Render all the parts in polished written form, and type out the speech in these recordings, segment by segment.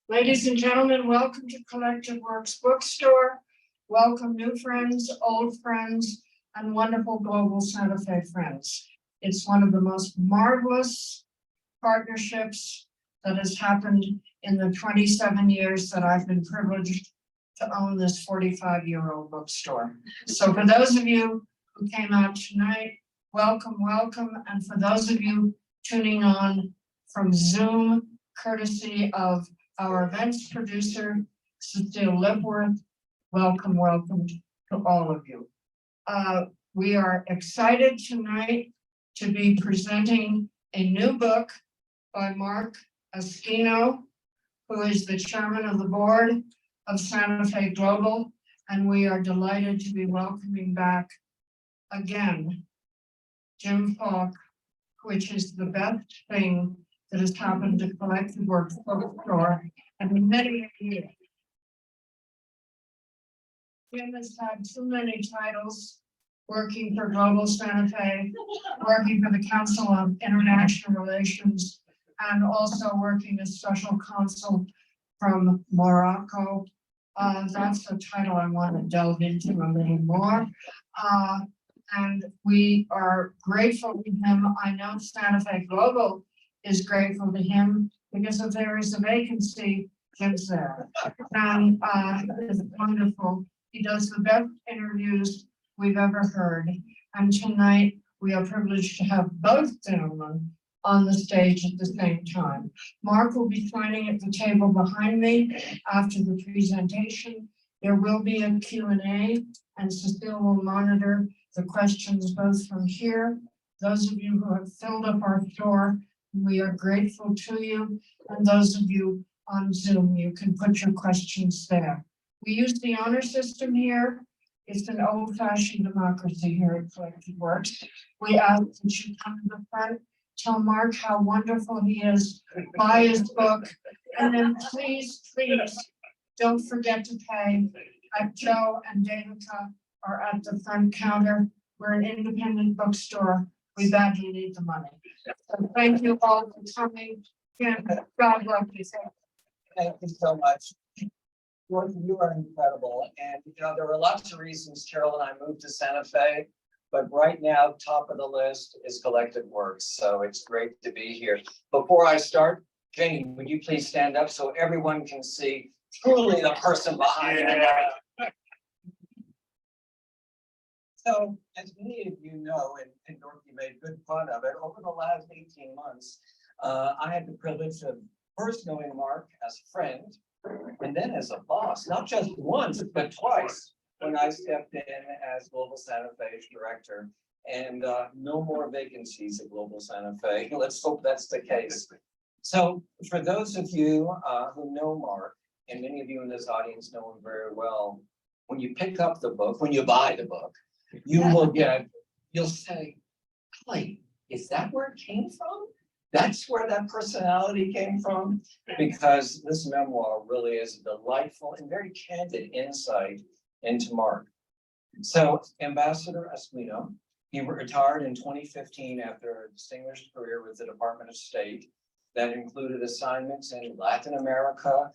Ladies and gentlemen, welcome to Collected Works Bookstore. Welcome new friends, old friends, and wonderful global Santa Fe friends. It's one of the most marvelous partnerships that has happened in the 27 years that I've been privileged to own this 45-year-old bookstore. So for those of you who came out tonight, welcome, welcome. And for those of you tuning on from Zoom, courtesy of our events producer, Cecile Lipworth, welcome, welcome to all of you. We are excited tonight to be presenting a new book by Amb Asquino, who is the chairman of the board of Santa Fe Global, and we are delighted to be welcoming back again Jim Falk, which is the best thing that has happened to Collected Works Bookstore in many years. Jim has had too many titles, working for Global Santa Fe, working for the Council of International Relations, and also working as special consul from Morocco. That's a title I want to delve into a little more. And we are grateful to him. I know Santa Fe Global is grateful to him because if there is a vacancy, Jim's there. And it's wonderful. He does the best interviews we've ever heard. And tonight we are privileged to have both gentlemen on the stage at the same time. Mark will be signing at the table behind me after the presentation. There will be a Q&A, and Cecile will monitor the questions both from here. Those of you who have filled up our store, we are grateful to you. And those of you on Zoom, you can put your questions there. We use the honor system here. It's an old-fashioned democracy here at Collected Works. We ask that you come to the front, tell Mark how wonderful he is, buy his book, and then please, please don't forget to pay. Joe and Danica are at the front counter. We're an independent bookstore. We badly need the money. So thank you all for coming. God bless you. Thank you so much. You are incredible. And there were lots of reasons Carol and I moved to Santa Fe, but right now, top of the list is Collected Works. So it's great to be here. Before I start, Jane, would you please stand up so everyone can see truly the person behind it? So, as many of you know, and Dorothy made good fun of it, over the last 18 months, I had the privilege of first knowing Mark as a friend, and then as a boss, not just once, but twice, when I stepped in as Global Santa Fe's director. And no more vacancies at Global Santa Fe. Let's hope that's the case. So, for those of you who know Mark, and many of you in this audience know him very well, when you pick up the book, when you buy the book, you'll say, "Golly, is that where it came from? That's where that personality came from?" Because this memoir really is a delightful and very candid insight into Mark. So, Ambassador Asquino, he retired in 2015 after a distinguished career with the Department of State that included assignments in Latin America,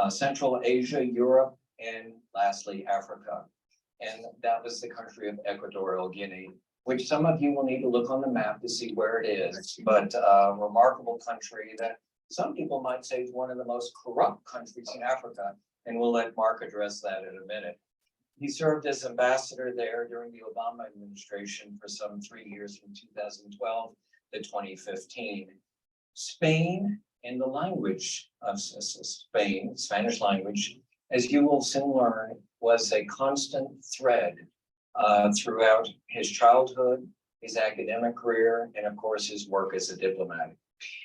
Central Asia, Europe, and lastly, Africa. And that was the country of Equatorial Guinea, which some of you will need to look on the map to see where it is, but a remarkable country that some people might say is one of the most corrupt countries in Africa, and we'll let Mark address that in a minute. He served as ambassador there during the Obama administration for some 3 years, from 2012 to 2015. Spain, and the language of Spain, Spanish language, as you will soon learn, was a constant thread throughout his childhood, his academic career, and of course his work as a diplomat.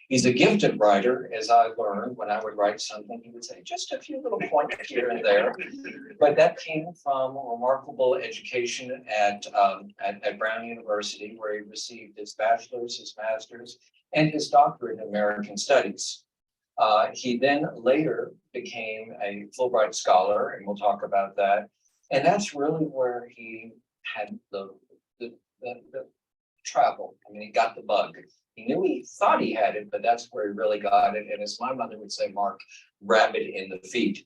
He's a gifted writer, as I learned. When I would write something, he would say just a few little points here and there, but that came from a remarkable education at Brown University, where he received his bachelor's, his master's, and his doctorate in American Studies. He then later became a Fulbright Scholar, and we'll talk about that. And that's really where he had the travel. I mean, he got the bug. He knew he thought he had it, but that's where he really got it. And as my mother would say, Mark, rabbit in the feet.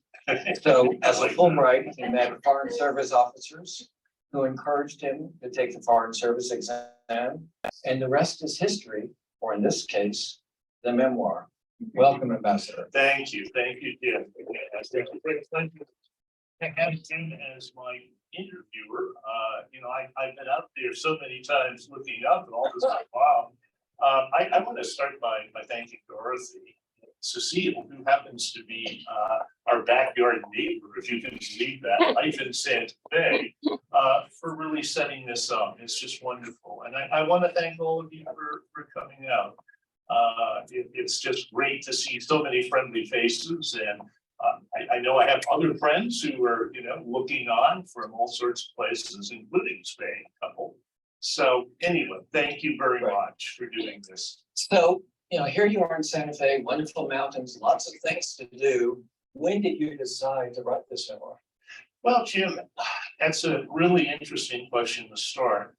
So as a Fulbright, he met Foreign Service officers who encouraged him to take the Foreign Service exam. And the rest is history, or in this case, the memoir. Welcome, Ambassador. Thank you, Jim. Thank you for having Jim as my interviewer. I've been out there so many times looking up and all this, like, wow. I want to start by thanking Dorothy, Cecile, who happens to be our backyard neighbor, if you can believe that, life in Santa Fe, for really setting this up. It's just wonderful. And I want to thank all of you for coming out. It's just great to see so many friendly faces, and I know I have other friends who are, looking on from all sorts of places, including Spain, a couple. So anyway, thank you very much for doing this. So, here you are in Santa Fe, wonderful mountains, lots of things to do. When did you decide to write this memoir? Well, Jim, that's a really interesting question to start.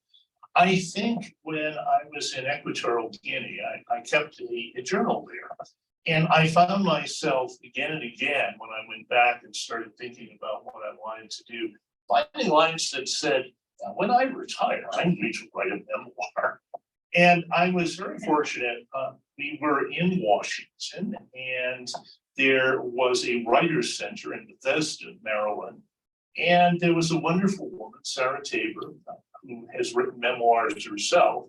I think when I was in Equatorial Guinea, I kept a journal there. And I found myself again and again, when I went back and started thinking about what I wanted to do, finding lines that said, when I retire, I'm going to write a memoir. And I was very fortunate. We were in Washington, and there was a writer's center in Bethesda, Maryland. And there was a wonderful woman, Sarah Tabor, who has written memoirs herself,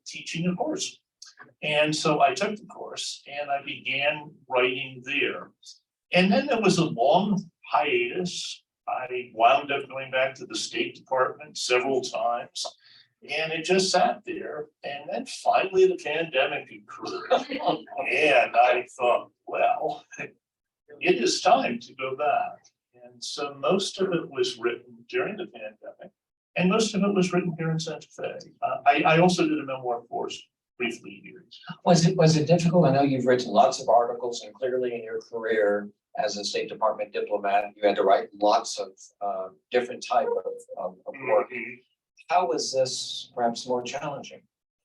teaching a course. And so I took the course and I began writing there. And then there was a long hiatus. I wound up going back to the State Department several times, and it just sat there. And then finally the pandemic occurred. And I thought, well, it is time to go back. And so most of it was written during the pandemic, and most of it was written here in Santa Fe. I also did a memoir course briefly here. Was it difficult? I know you've written lots of articles, and clearly in your career as a State Department diplomat, you had to write lots of different type of work. How was this perhaps more challenging?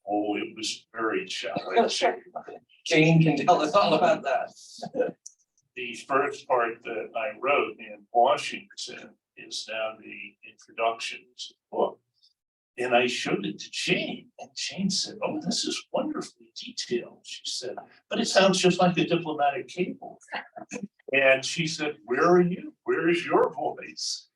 Oh, it was very challenging. Jane can tell us all about that. The first part that I wrote in Washington is now the introduction to the book. And I showed it to Jane, and Jane said, "Oh, this is wonderfully detailed." She said, "But it sounds just like a diplomatic cable." And she said, "Where are you? Where is your voice?"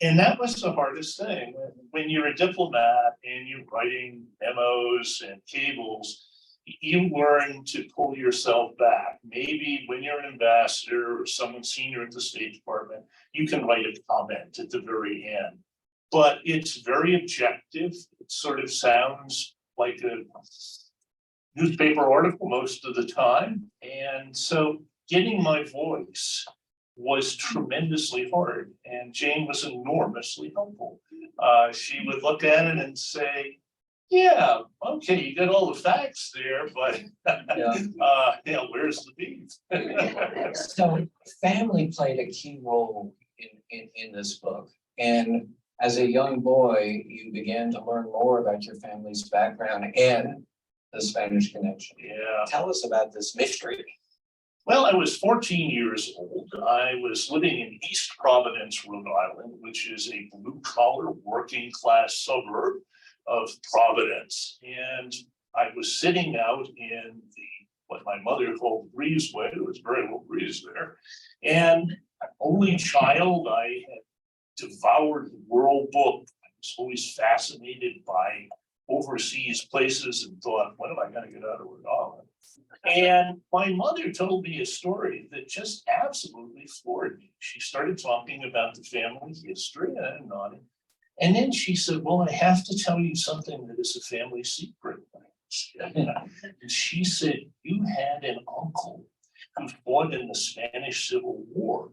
And that was the hardest thing. When you're a diplomat and you're writing memos and cables, you learn to pull yourself back. Maybe when you're an ambassador or someone senior at the State Department, you can write a comment at the very end. But it's very objective. It sort of sounds like a newspaper article most of the time. And so getting my voice was tremendously hard. And Jane was enormously helpful. She would look at it and say, "Yeah, okay, you got all the facts there, but where's the beef?" So family played a key role in this book. And as a young boy, you began to learn more about your family's background and the Spanish connection. Yeah. Tell us about this mystery. Well, I was 14 years old. I was living in East Providence, Rhode Island, which is a blue-collar working class suburb of Providence. And I was sitting out in what my mother called the breezeway. There was very little breeze there. And an only child, I had devoured the World Book. I was always fascinated by overseas places and thought, when am I going to get out of Rhode Island? And my mother told me a story that just absolutely floored me. She started talking about the family history, and I nodded. And then she said, "Well, I have to tell you something that is a family secret." And she said, "You had an uncle who fought in the Spanish Civil War,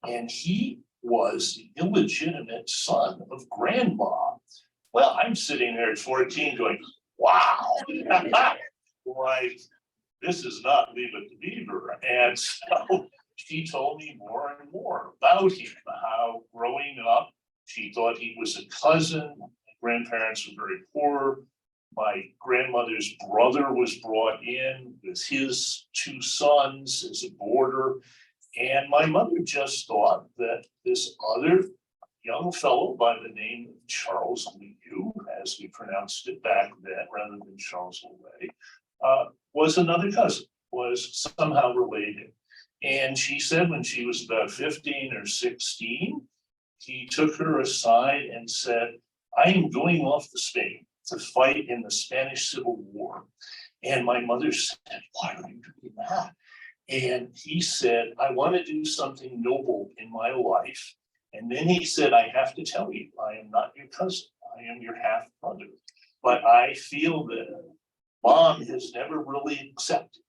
and he was the illegitimate son of grandma." Well, I'm sitting there at 14 going, wow, like, this is not Leave It to Beaver. And so she told me more and more about him, how growing up, she thought he was a cousin. My grandparents were very poor. My grandmother's brother was brought in with his two sons as a boarder. And my mother just thought that this other young fellow by the name of Charles Liu, as we pronounced it back then, rather than Charles Lee, was another cousin, was somehow related. And she said when she was about 15 or 16, he took her aside and said, I am going off to Spain to fight in the Spanish Civil War. And my mother said, why are you doing that? And he said, I want to do something noble in my life. And then he said, I have to tell you, I am not your cousin. I am your half brother. But I feel that Mom has never really accepted.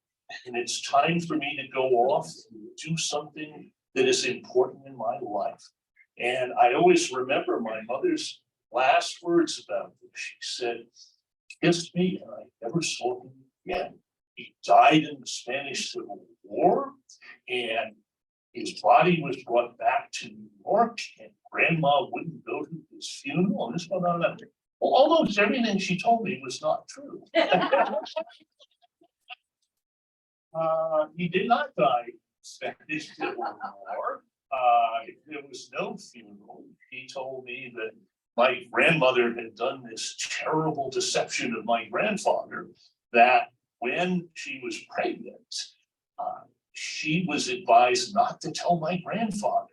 And it's time for me to go off and do something that is important in my life. And I always remember my mother's last words about this. She said, kissed me and I never saw him again. He died in the Spanish Civil War, and his body was brought back to New York, and Grandma wouldn't go to his funeral, and this went on and on. Well, almost everything she told me was not true. He did not die in the Spanish Civil War. There was no funeral. He told me that my grandmother had done this terrible deception of my grandfather, that when she was pregnant, she was advised not to tell my grandfather.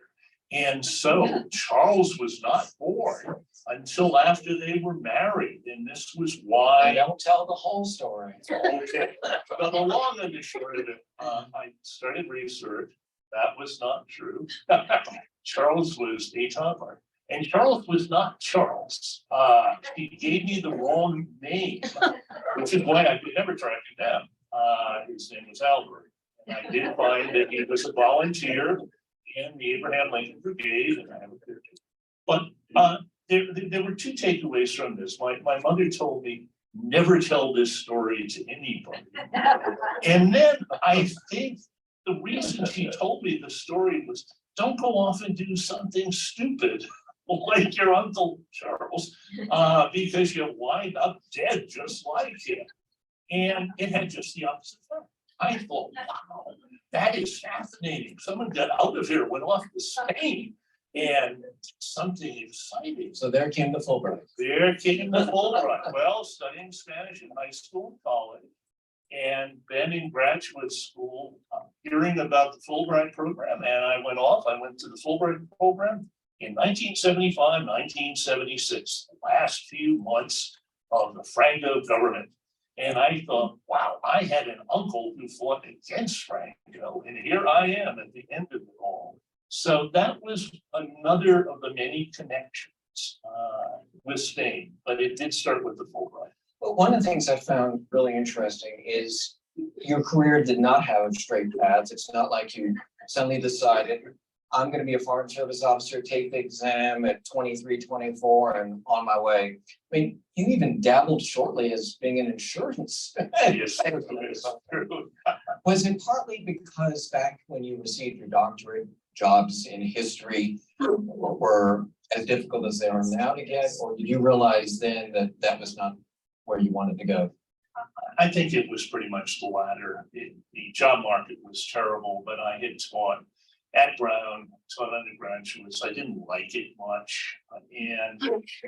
And so Charles was not born until after they were married. And this was I why. don't tell the whole story. Okay, but the long and the short of it, I started research. That was not true. Charles was a toddler. And Charles was not Charles. He gave me the wrong name, which is why I could never track him down. His name was Albert. And I did find that he was a volunteer in the Abraham Lincoln Brigade. And I have a picture. But there were two takeaways from this. My mother told me, never tell this story to anybody. And then I think the reason she told me the story was, don't go off and do something stupid like your Uncle Charles, because you wind up dead just like him. And it had just the opposite effect. I thought, wow, that is fascinating. Someone got out of here, went off to Spain, and something exciting. So there came the Fulbright. There came the Fulbright. Well, studying Spanish in high school and college, and then in graduate school, hearing about the Fulbright program, and I went off. I went to the Fulbright program in 1975, 1976, the last few months of the Franco government. And I thought, wow, I had an uncle who fought against Franco, and here I am at the end of it all. So that was another of the many connections with Spain, but it did start with the Fulbright. But one of the things I found really interesting is your career did not have straight paths. It's not like you suddenly decided, I'm going to be a Foreign Service officer, take the exam at 23, 24, and on my way. I mean, you even dabbled shortly as being in insurance. Yes, Was it partly because back when you received your doctorate, jobs in history were as difficult as they are now to get, or did you realize then that that was not where you wanted to go? I think it was pretty much the latter. The job market was terrible, but I had taught at Brown, taught undergraduates. I didn't like it much. And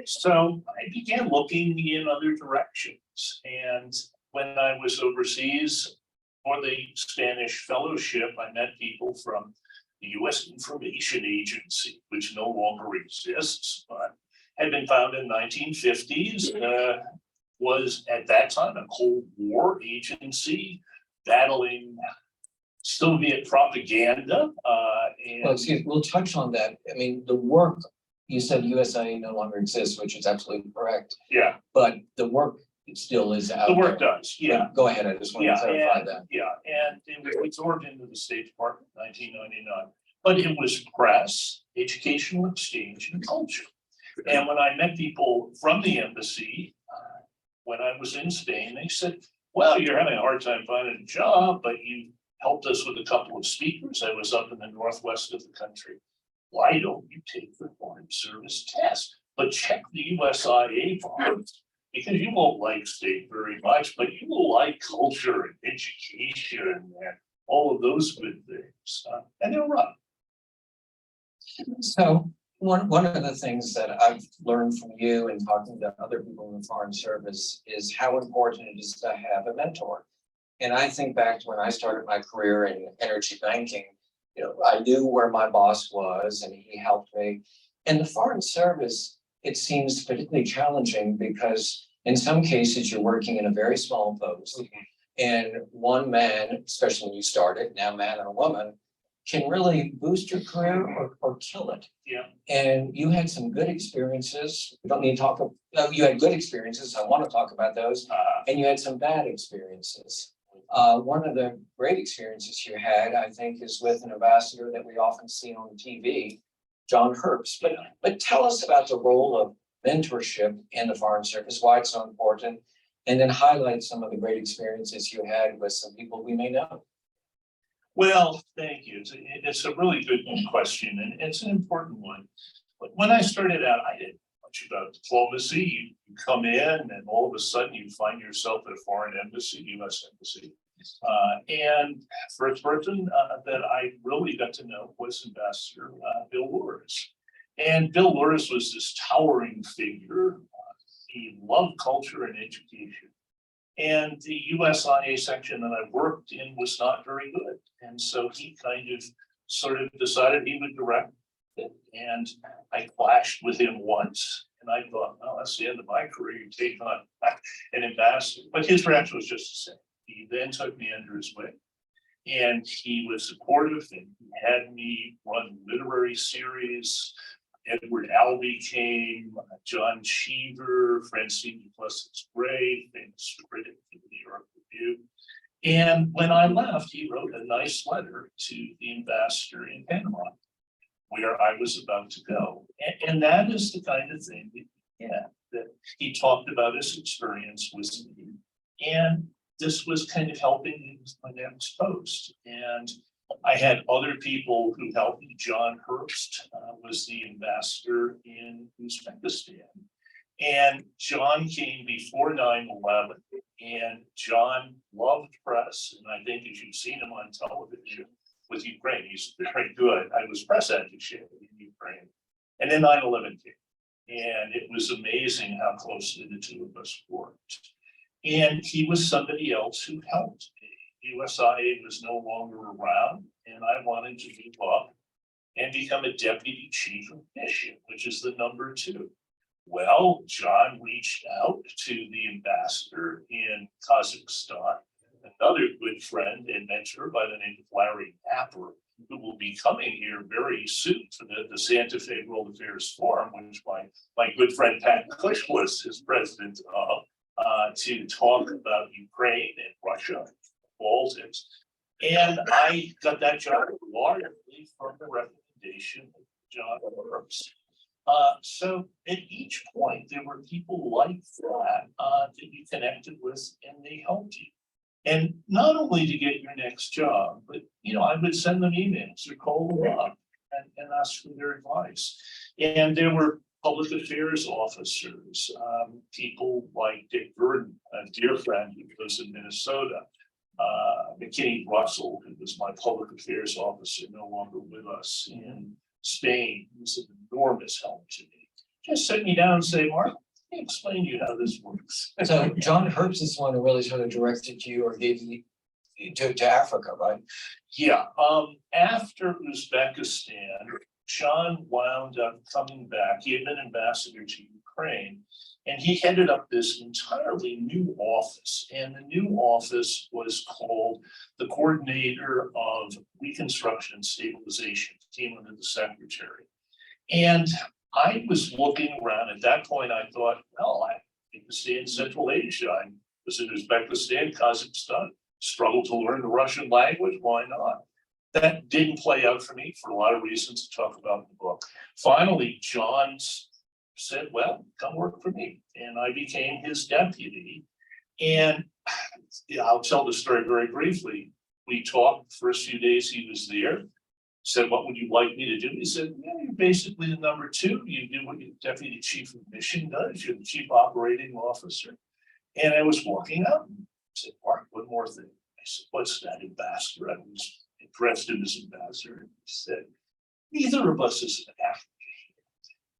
so I began looking in other directions. And when I was overseas for the Spanish fellowship, I met people from the US Information Agency, which no longer exists, but had been founded in the 1950s, was at that time a Cold War agency battling Soviet propaganda. Well, excuse me, we'll touch on that. I mean, the work, you said USA no longer exists, which is absolutely correct, Yeah, but the work still is out the work there. does, yeah. Go ahead, I just want Yeah, to clarify and, that. yeah, and it was absorbed into the State Department in 1999. But it was press, educational exchange, and culture. And when I met people from the embassy, when I was in Spain, they said, well, you're having a hard time finding a job, but you helped us with a couple of speakers. I was up in the northwest of the country. Why don't you take the Foreign Service test? But check the USIA box. because you won't like state very much, but you will like culture and education and all of those good things. And they're right. So one of the things that I've learned from you and talking to other people in the Foreign Service is how important it is to have a mentor. And I think back to when I started my career in energy banking, I knew where my boss was and he helped me. In the Foreign Service, it seems particularly challenging because in some cases you're working in a very small post and one man, especially when you started, now man or woman, can really boost your career or kill it. Yeah. And you had some good experiences. We don't need to talk, you had good experiences. I want to talk about those. And you had some bad experiences. One of the great experiences you had, I think, is with an ambassador that we often see on TV, John Herbst. But tell us about the role of mentorship in the Foreign Service, why it's so important, and then highlight some of the great experiences you had with some people we may know. Well, thank you. It's a really good question, and it's an important one. But when I started out, I didn't know much about diplomacy. You come in, and all of a sudden, you find yourself at a foreign embassy, U.S. embassy. And first person that I really got to know was Ambassador Bill Lewis. And Bill Lewis was this towering figure. He loved culture and education. And the USIA section that I worked in was not very good. And so he kind of sort of decided he would direct it. And I clashed with him once. And I thought, well, that's the end of my career. You take on an ambassador. But his reaction was just the same. He then took me under his wing. And he was supportive and he had me run literary series. Edward Albee came, John Cheever, Francine Duplessis Gray, famous critic for the New York Review. And when I left, he wrote a nice letter to the ambassador in Panama, where I was about to go. And that is the kind of thing that he talked about his experience with me. And this was kind of helping me with my next post. And I had other people who helped me. John Herbst was the ambassador in Uzbekistan. And John came before 9/11, and John loved press. And I think as you've seen him on television with Ukraine, he's very good. I was press attaché in Ukraine. And then 9/11 came. And it was amazing how closely the two of us worked. And he was somebody else who helped me. USIA was no longer around, and I wanted to move up and become a deputy chief of mission, which is the number 2. Well, John reached out to the ambassador in Kazakhstan, another good friend and mentor by the name of Larry Napper, who will be coming here very soon for the Santa Fe World Affairs Forum, which my good friend Pat Cush was his president of, to talk about Ukraine and Russia. Baltics. And I got that job largely from the recommendation of John Herbst. So at each point, there were people like that that you connected with and they helped you. And not only to get your next job, but I would send them emails or call them up and ask for their advice. And there were public affairs officers, people like Dick Verdon, a dear friend who lives in Minnesota. McKinney Russell, who was my public affairs officer, no longer with us in Spain, was an enormous help to me. Just sit me down and say, Mark, let me explain to you how this works. So John Herbst is one who really sort of directed you or gave you to Africa, right? Yeah. After Uzbekistan, John wound up coming back. He had been ambassador to Ukraine. And he headed up this entirely new office. And the new office was called the Coordinator of Reconstruction and Stabilization, came under the secretary. And I was looking around. At that point, I thought, well, I need to stay in Central Asia. I was in Uzbekistan, Kazakhstan, struggled to learn the Russian language. Why not? That didn't play out for me for a lot of reasons to talk about in the book. Finally, John said, well, come work for me. And I became his deputy. And I'll tell the story very briefly. We talked the first few days he was there. Said, what would you like me to do? He said, yeah, you're basically the number two. You do what your deputy chief of mission does. You're the chief operating officer. And I was walking up and said, Mark, one more thing. I said, what's that, ambassador? I was addressed him as ambassador. He said, neither of us is an African.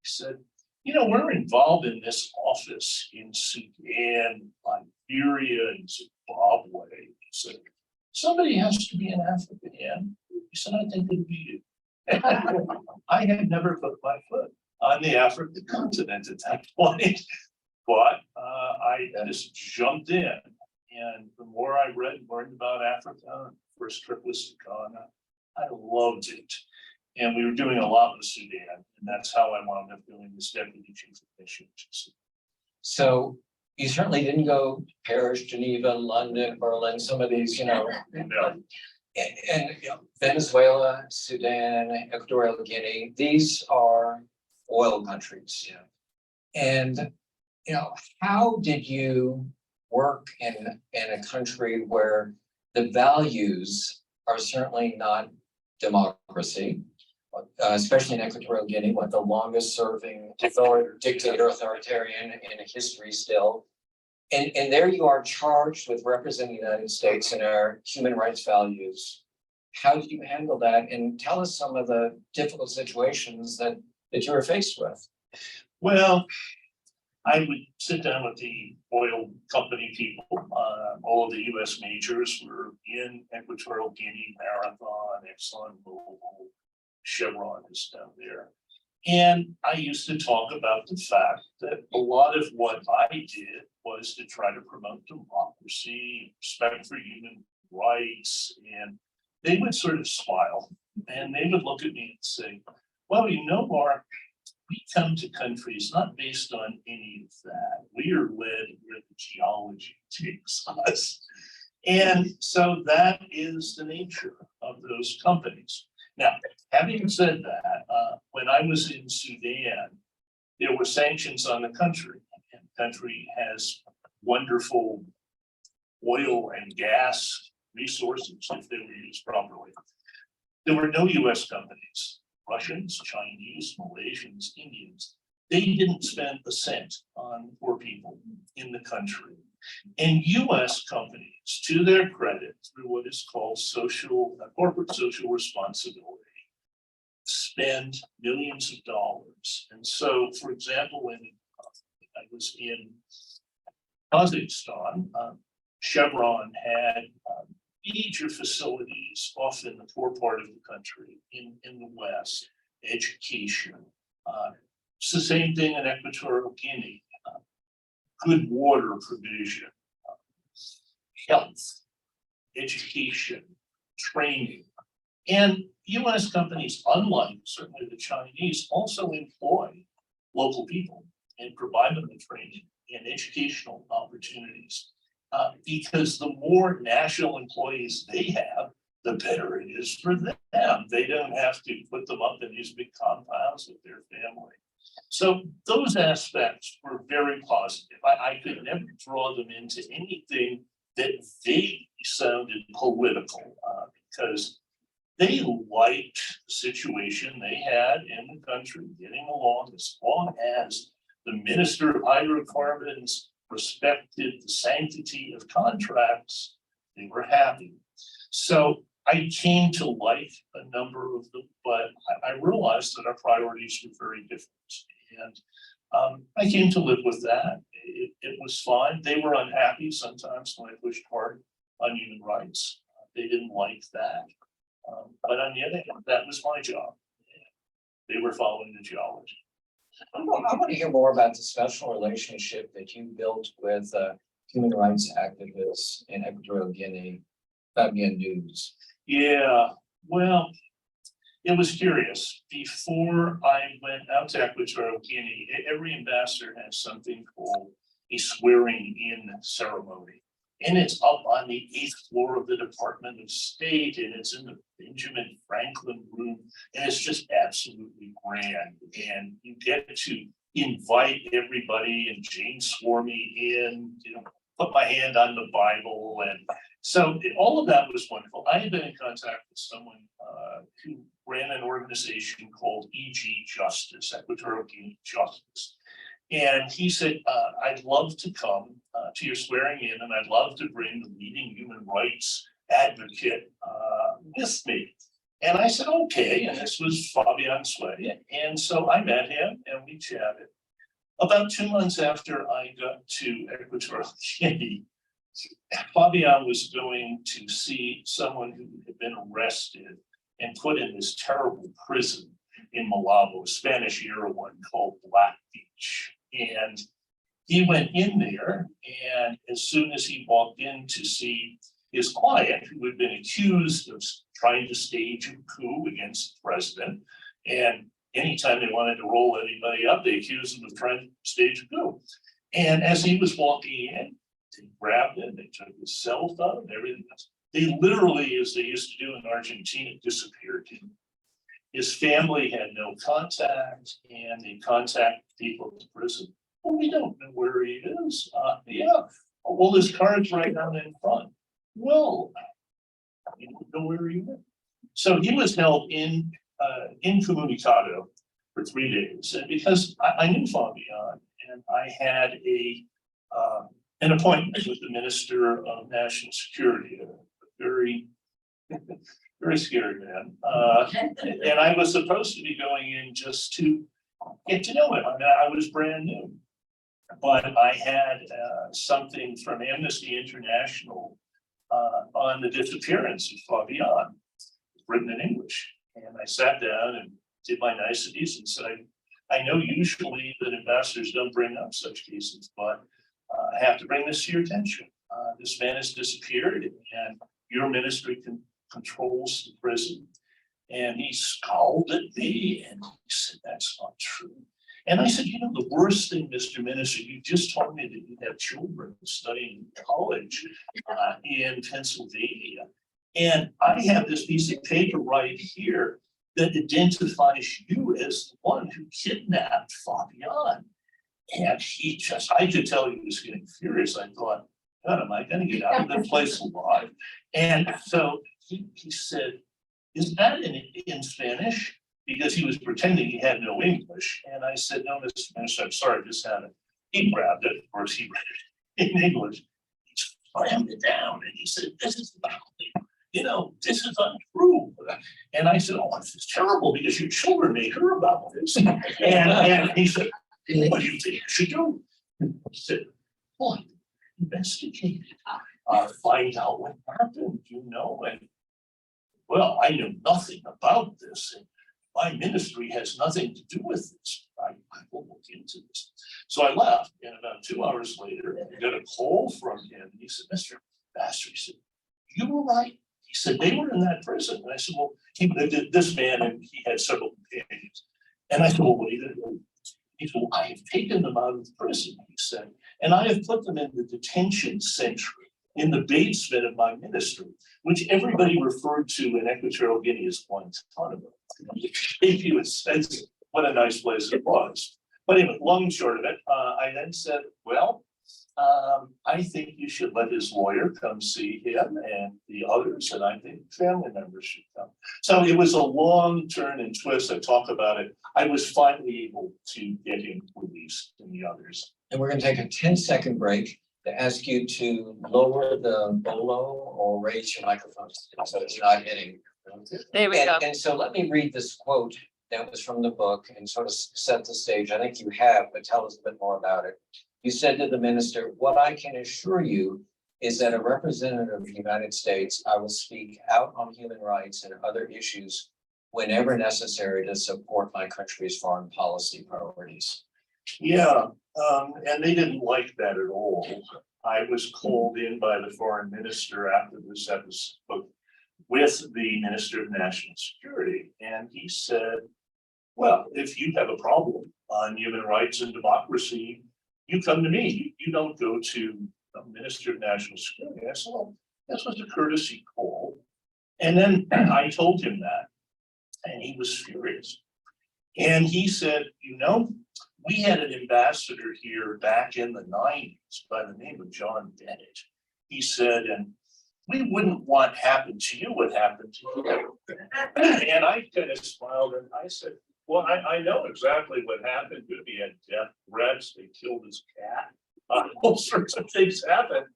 He said, we're involved in this office in Sudan, Liberia, and Zimbabwe. He said, somebody has to be an African. He said, I think it'd be you. I had never put my foot on the African continent at that point, but I just jumped in. And the more I read and learned about Africa, first trip was to Ghana, I loved it. And we were doing a lot with Sudan, and that's how I wound up doing this deputy chief of mission. So you certainly didn't go to Paris, Geneva, London, Berlin, some of these, No. and Venezuela, Sudan, Equatorial Guinea, these are oil countries. Yeah. And, how did you work in a country where the values are certainly not democracy, especially in Equatorial Guinea, the longest serving authoritarian in history still. And there you are charged with representing the United States and our human rights values. How did you handle that? And tell us some of the difficult situations that you were faced with. Well, I would sit down with the oil company people. All of the U.S. majors were in Equatorial Guinea, Marathon, ExxonMobil, Chevron is down there. And I used to talk about the fact that a lot of what I did was to try to promote democracy, respect for human rights. And they would sort of smile and they would look at me and say, well, Mark, we come to countries not based on any of that. We are led where the geology takes us. And so that is the nature of those companies. Now, having said that, when I was in Sudan, there were sanctions on the country. And the country has wonderful oil and gas resources if they were used properly. There were no US companies, Russians, Chinese, Malaysians, Indians. They didn't spend a cent on poor people in the country. And US companies, to their credit, through what is called corporate social responsibility, spend millions of dollars. And so, for example, when I was in Kazakhstan, Chevron had major facilities off in the poor part of the country, in the West, education. It's the same thing in Equatorial Guinea, good water provision, health, education, training. And US companies, unlike certainly the Chinese, also employ local people and provide them with training and educational opportunities. Because the more national employees they have, the better it is for them. They don't have to put them up in these big compounds with their family. So those aspects were very positive. I could never draw them into anything that vaguely sounded political, because they liked the situation they had in the country, getting along as long as the Minister of Hydrocarbons respected the sanctity of contracts, they were happy. So I came to like a number of them, but I realized that our priorities were very different. And I came to live with that. It was fine. They were unhappy sometimes when I pushed hard on human rights. They didn't like that. But on the other hand, that was my job. They were following the geology. I want to hear more about the special relationship that you built with human rights activists in Equatorial Guinea, Fabian News. Yeah, well, it was curious. Before I went out to Equatorial Guinea, every ambassador has something called a swearing in ceremony. And it's up on the 8th floor of the Department of State, and it's in the Benjamin Franklin room, and it's just absolutely grand. And you get to invite everybody, and Jane swore me in, put my hand on the Bible, and so all of that was wonderful. I had been in contact with someone who ran an organization called EG Justice, Equatorial Guinea Justice. And he said, I'd love to come to your swearing in, and I'd love to bring the leading human rights advocate with me. And I said, okay, and this was Fabian Sway. And so I met him and we chatted. About 2 months after I got to Equatorial Guinea, Fabian was going to see someone who had been arrested and put in this terrible prison in Malabo, a Spanish era one called Black Beach. And he went in there, and as soon as he walked in to see his client, who had been accused of trying to stage a coup against the president, and anytime they wanted to roll anybody up, they accused him of trying to stage a coup. And as he was walking in, they grabbed him, they took his cell phone, everything else. They literally, as they used to do in Argentina, disappeared him. His family had no contact, and they contacted people at the prison. Well, we don't know where he is. Yeah, well, his card's right down in front. Well, we don't know where he went. So he was held incommunicado for 3 days. And because I knew Fabian, and I had an appointment with the Minister of National Security, a very, very scary man. And I was supposed to be going in just to get to know him. I mean, I was brand new. But I had something from Amnesty International on the disappearance of Fabian, written in English. And I sat down and did my niceties and said, I know usually that ambassadors don't bring up such cases, but I have to bring this to your attention. This man has disappeared, and your ministry controls the prison. And he scowled at me and he said, that's not true. And I said, you know, the worst thing, Mr. Minister, you just told me that you have children studying in college in Pennsylvania. And I have this piece of paper right here that identifies you as the one who kidnapped Fabian. And he just, I could tell he was getting furious. I thought, God, am I going to get out of this place alive? And so he said, is that in Spanish? Because he was pretending he had no English. And I said, no, Mr. Minister, I'm sorry, I just had it. He grabbed it. Of course, he read it in English. He slammed it down and he said, this is about me. You know, this is untrue. And I said, oh, this is terrible because your children may hear about this. And he said, what do you think I should do? I said, well, investigate it. Find out what happened, you know. And well, I knew nothing about this. And my ministry has nothing to do with this. I will look into this. So I left, and about 2 hours later, I got a call from him. He said, Mr. Ambassador, he said, you were right. He said, they were in that prison. And I said, well, this man, and he had several companions. And I said, well, what are you going to do? He said, well, I have taken them out of the prison, he said, and I have put them in the detention center in the basement of my ministry, which everybody referred to in Equatorial Guinea as Guantanamo. If you would sense what a nice place it was. But anyway, long and short of it, I then said, well, I think you should let his lawyer come see him and the others, and I think family members should come. So it was a long turn and twist. I talk about it. I was finally able to get him released and the others. And we're going to take a 10-second break to ask you to lower the bolo or raise your microphone so it's not hitting. There we go. And so let me read this quote that was from the book and sort of set the stage. I think you have, but tell us a bit more about it. You said to the minister, what I can assure you is that a representative of the United States, I will speak out on human rights and other issues whenever necessary to support my country's foreign policy priorities. Yeah, and they didn't like that at all. I was called in by the foreign minister after this episode with the Minister of National Security, and he said, well, if you have a problem on human rights and democracy, you come to me. You don't go to the Minister of National Security. I said, well, this was a courtesy call. And then I told him that, and he was furious. And he said, you know, we had an ambassador here back in the 90s by the name of John Bennett. He said, and we wouldn't want happen to you what happened to you. And I kind of smiled and I said, well, I know exactly what happened. He had death threats, they killed his cat, all sorts of things happened.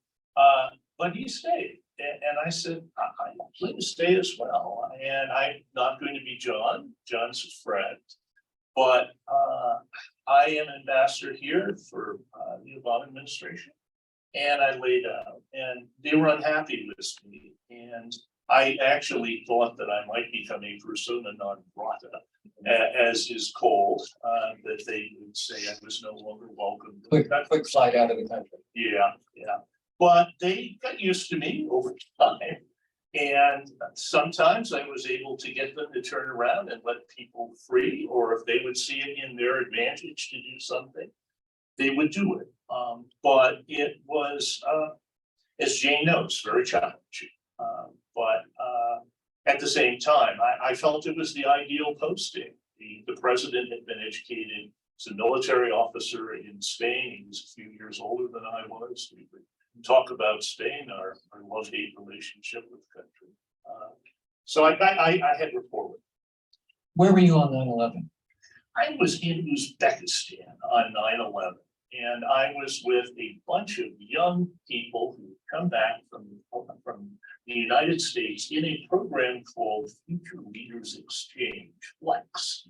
But he stayed. And I said, I please stay as well. And I'm not going to be John. John's a friend. But I am ambassador here for the Obama administration. And I laid out, and they were unhappy with me. And I actually thought that I might become a persona non grata, as is called, that they would say I was no longer welcome. Quick flight out of the country. Yeah. But they got used to me over time. And sometimes I was able to get them to turn around and let people free, or if they would see it in their advantage to do something, they would do it. But it was, as Jane knows, very challenging. But at the same time, I felt it was the ideal posting. The president had been educated as a military officer in Spain. He was a few years older than I was. We would talk about Spain, our love-hate relationship with the country. So I had rapport with him. Where were you on 9/11? I was in Uzbekistan on 9/11, and I was with a bunch of young people who come back from the United States in a program called Future Leaders Exchange, FLEX.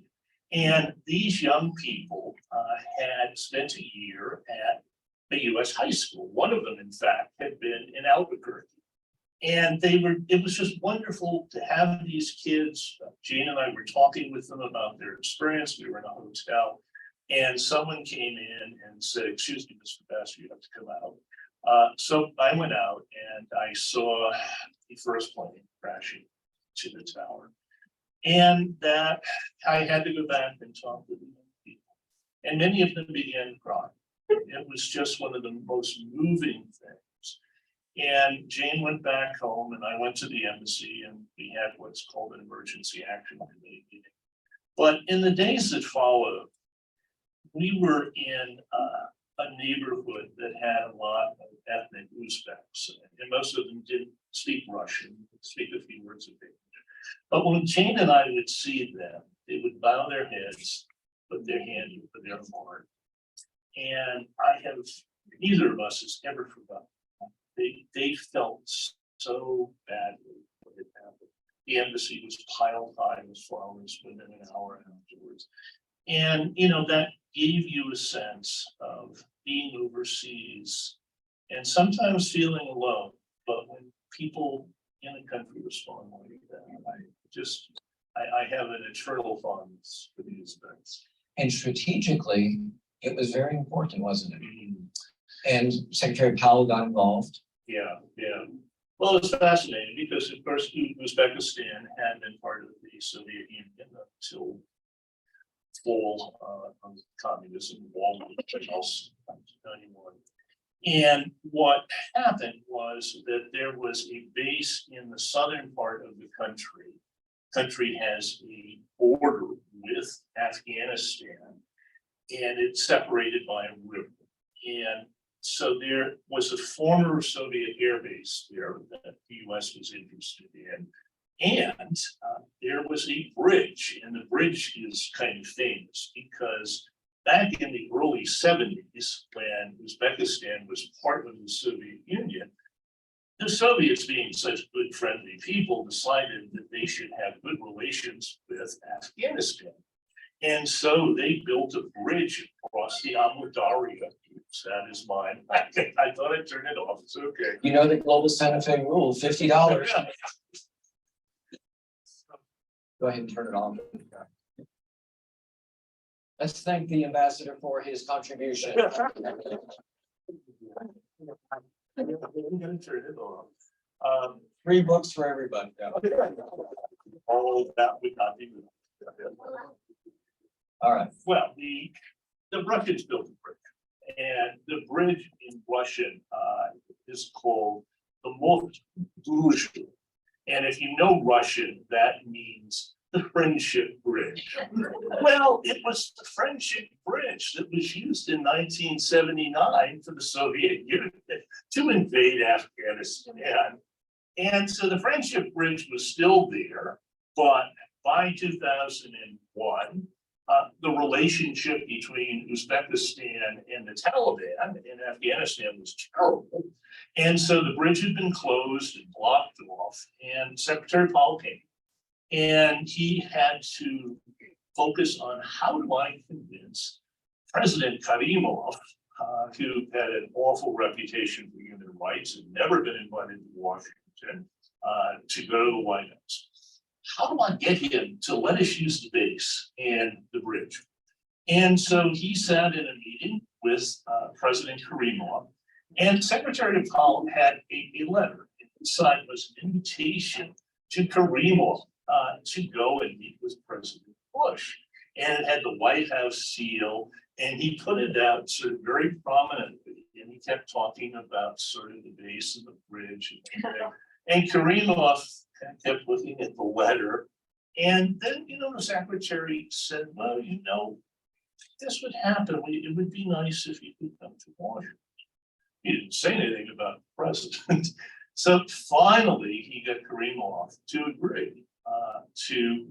And these young people had spent a year at a US high school. One of them, in fact, had been in Albuquerque. And it was just wonderful to have these kids. Jane and I were talking with them about their experience. We were in a hotel, and someone came in and said, excuse me, Mr. Bass, you have to come out. So I went out and I saw the first plane crashing to the tower. And that I had to go back and talk to the young people. And many of them began to cry. It was just one of the most moving things. And Jane went back home and I went to the embassy and we had what's called an emergency action committee meeting. But in the days that followed, we were in a neighborhood that had a lot of ethnic Uzbeks, and most of them didn't speak Russian, speak a few words of English. But when Jane and I would see them, they would bow their heads, put their hand over their heart. And neither of us has ever forgotten. They felt so badly what had happened. The embassy was piled high with flowers within an hour afterwards. And, that gave you a sense of being overseas and sometimes feeling alone. But when people in a country respond like that, I have an eternal fondness for these events. And strategically, it was very important, wasn't it? And Secretary Powell got involved. Yeah. Well, it's fascinating because, of course, Uzbekistan had been part of the Soviet Union until fall of communism, wall else 1991. And what happened was that there was a base in the southern part of the country. The country has a border with Afghanistan, and it's separated by a river. And so there was a former Soviet air base there that the US was interested in. And there was a bridge, and the bridge is kind of famous because back in the early 70s, when Uzbekistan was part of the Soviet Union, the Soviets, being such good, friendly people, decided that they should have good relations with Afghanistan. And so they built a bridge across the Amudarya. That is mine. I thought I'd turn it off. It's okay. You know the global Santa Fe rule, $50. Go ahead and turn it on. Let's thank the ambassador for his contribution. I'm gonna turn it off. 3 books for everybody. All that would not be good. All right. Well, the Russians built a bridge, and the bridge in Russian is called the Most. And if you know Russian, that means the Friendship Bridge. Well, it was the Friendship Bridge that was used in 1979 for the Soviet Union to invade Afghanistan. And so the Friendship Bridge was still there, but by 2001, the relationship between Uzbekistan and the Taliban in Afghanistan was terrible. And so the bridge had been closed and blocked off, and Secretary Powell came. And he had to focus on how do I convince President Karimov, who had an awful reputation for human rights and never been invited to Washington, to go to the White House. How do I get him to let us use the base and the bridge? And so he sat in a meeting with President Karimov, and Secretary Powell had a letter. Inside was an invitation to Karimov to go and meet with President Bush. And it had the White House seal, and he put it out sort of very prominently. And he kept talking about sort of the base of the bridge. And Karimov kept looking at the letter. And then, the secretary said, well, this would happen. It would be nice if you could come to Washington. He didn't say anything about the president. So finally, he got Karimov to agree to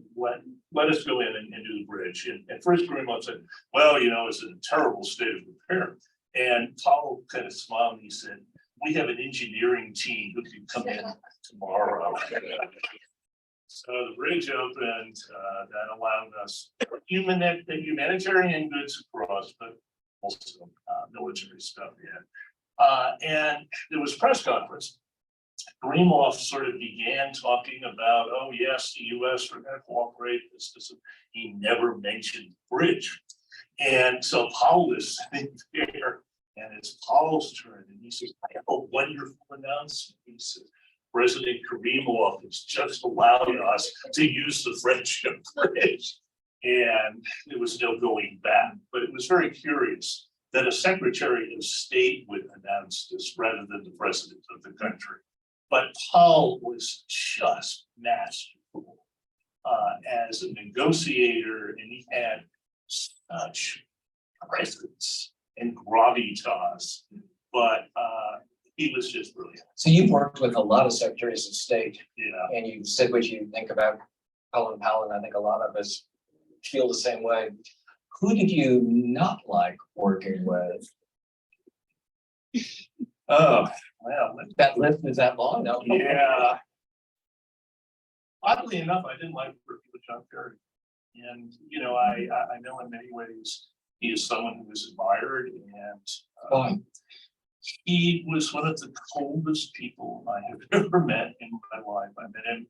let us go in and do the bridge. And at first, Karimov said, well, it's in a terrible state of repair. And Powell kind of smiled and he said, we have an engineering team who can come in tomorrow. So the bridge opened, that allowed us humanitarian goods across, but also military stuff in. And there was a press conference. Karimov sort of began talking about, oh yes, the US are going to cooperate. He never mentioned bridge. And so Powell is sitting there, and it's Powell's turn, and he says, I have a wonderful announcement. He says, President Karimov has just allowed us to use the Friendship Bridge. And there was no going back. But it was very curious that a Secretary of State would announce this rather than the President of the country. But Powell was just masterful as a negotiator, and he had such presence and gravitas, but he was just brilliant. So you've worked with a lot of secretaries of state, Yeah. and you said what you think about Colin Powell, and I think a lot of us feel the same way. Who did you not like working with? Oh, well, That list is that long? No. yeah. Oddly enough, I didn't like working with John Kerry. And, I know in many ways he is someone who is admired, and Why? he was one of the coldest people I have ever met in my life. I met him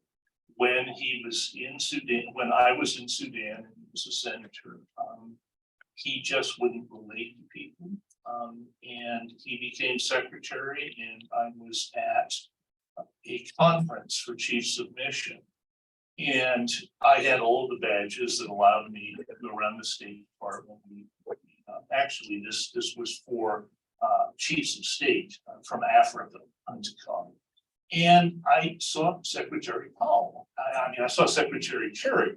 when he was in Sudan, when I was in Sudan, and he was a senator. He just wouldn't relate to people. And he became secretary, and I was at a conference for chiefs of mission. And I had all the badges that allowed me to go around the State Department. Actually, this was for chiefs of state from Africa to come. And I saw Secretary Powell. I saw Secretary Kerry,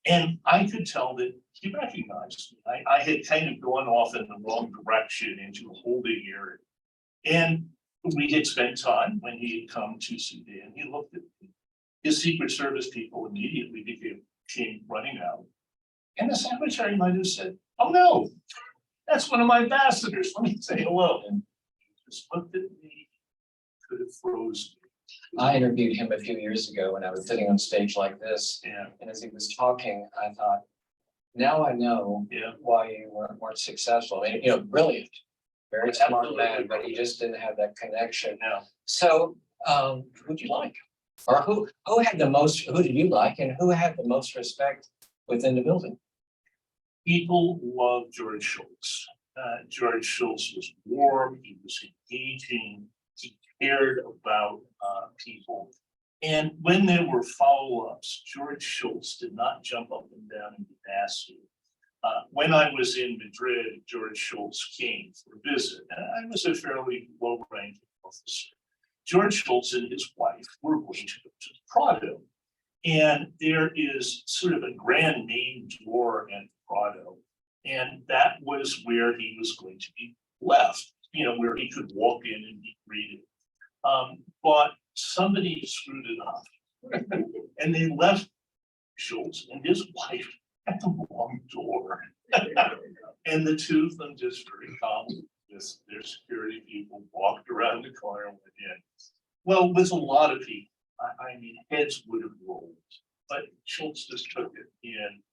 and I could tell that he recognized me. I had kind of gone off in the wrong direction into a holding area. And we had spent time when he had come to Sudan. He looked at me. His Secret Service people immediately came running out. And the secretary might have said, oh no, that's one of my ambassadors. Let me say hello. And he just looked at me, could have frozen. I interviewed him a few years ago when I was sitting on stage like this. Yeah. And as he was talking, I thought, now I know Yeah. why you weren't successful. I mean, brilliant, very smart Absolutely. man, but he just didn't have that connection. Yeah. So, who'd you like? Or who did you like, and who had the most respect within the building? People loved George Shultz. George Shultz was warm, he was engaging, he cared about people. And when there were follow-ups, George Shultz did not jump up and down and be nasty. When I was in Madrid, George Shultz came for a visit, and I was a fairly low-ranking officer. George Shultz and his wife were going to go to the Prado. And there is sort of a grand name door in Prado. And that was where he was going to be left, where he could walk in and be greeted. But somebody screwed it up. And they left Schultz and his wife at the wrong door. And the two of them just very calmly, just their security people walked around the corner and went in. Well, with a lot of people, I mean, heads would have rolled, but Schultz just took it in.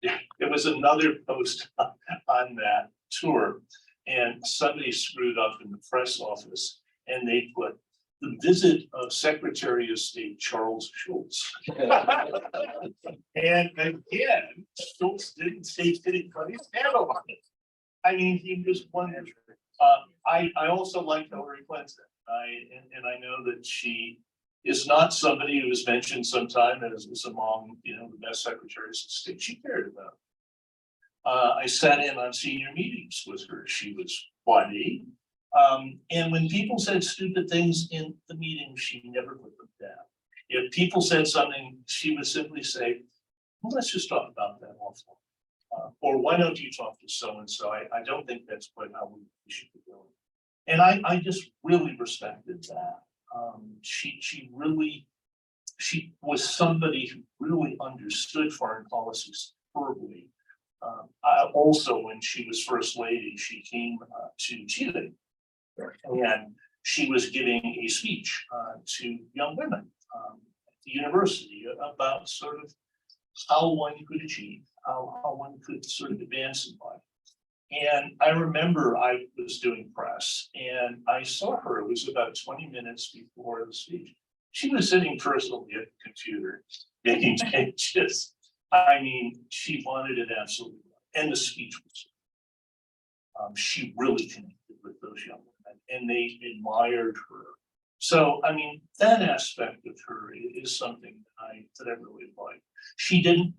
Yeah, there was another post on that tour, and somebody screwed up in the press office, and they put the visit of Secretary of State Charles Schultz. And again, Schultz didn't take anybody's handle on it. I mean, he was wonderful. I also like Hillary Clinton. And I know that she is not somebody who was mentioned sometime as among, the best secretaries of state. She cared about. I sat in on senior meetings with her. She was funny. And when people said stupid things in the meeting, she never put them down. If people said something, she would simply say, well, let's just talk about that offline. Or why don't you talk to so-and-so? I don't think that's quite how we should be doing. And I just really respected that. She was somebody who really understood foreign policy superbly. Also, when she was first lady, she came to Chile, and she was giving a speech to young women at the university about sort of how one could achieve, how one could sort of advance in life. And I remember I was doing press and I saw her, it was about 20 minutes before the speech. She was sitting personally at the computer making changes. I mean, she wanted it absolutely. And the speech was, she really connected with those young women and they admired her. So, I mean, that aspect of her is something that I really like. She didn't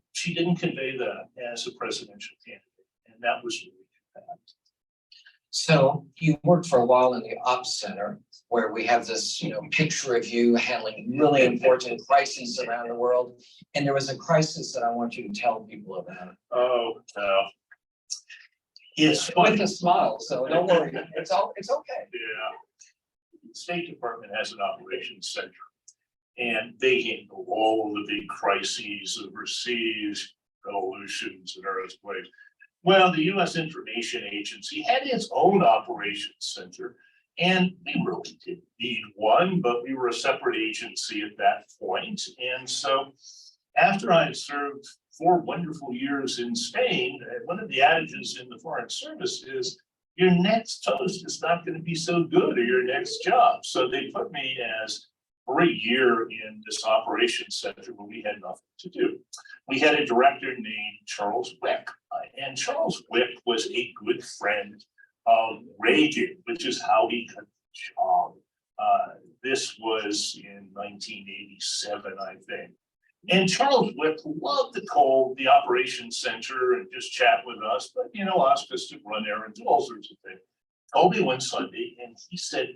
convey that as a presidential candidate, and that was really bad. So you worked for a while in the Ops Center, where we have this, picture of you handling really important crises around the world. And there was a crisis that I want you to tell people about. Oh, no. It's With funny. a smile, so don't worry. It's okay. Yeah. The State Department has an operations center, and they handle all of the big crises overseas, revolutions and earthquakes. Well, the U.S. Information Agency had its own operations center, and we really didn't need one, but we were a separate agency at that point. And so after I had served 4 wonderful years in Spain, one of the adages in the Foreign Service is your next toast is not going to be so good or your next job. So they put me as for a year in this operations center where we had nothing to do. We had a director named Charles Wick, and Charles Wick was a good friend of Reagan, which is how he got the job. This was in 1987, I think. And Charles Wick loved to call the operations center and just chat with us, but asked us to run errands, all sorts of things. Called me one Sunday and he said,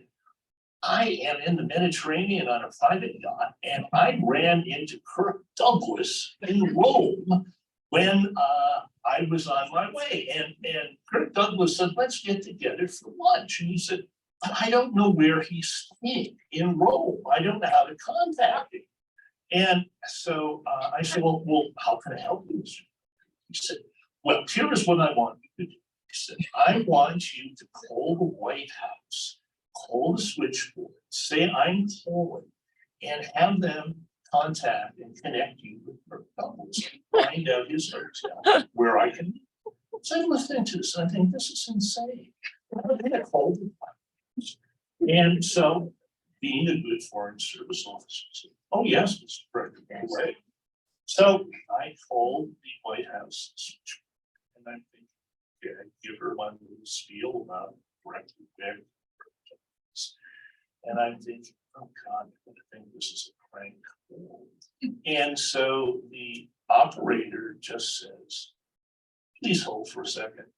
I am in the Mediterranean on a private yacht, and I ran into Kirk Douglas in Rome when I was on my way. And Kirk Douglas said, let's get together for lunch. And he said, I don't know where he's staying in Rome. I don't know how to contact him. And so I said, well, how can I help you? He said, well, here is what I want you to do. He said, I want you to call the White House, call the switchboard, say I'm calling, and have them contact and connect you with Kirk Douglas, find out his hotel where I can. So I'm listening to this, and I think this is insane. I'm going to call the White House. And so, being a good Foreign Service officer, oh yes, Mr. President, right. So I called the White House switchboard, and I'm thinking, okay, I give her one little spiel about directly there. And I'm thinking, oh God, I'm gonna think this is a prank call. And so the operator just says, please hold for a second.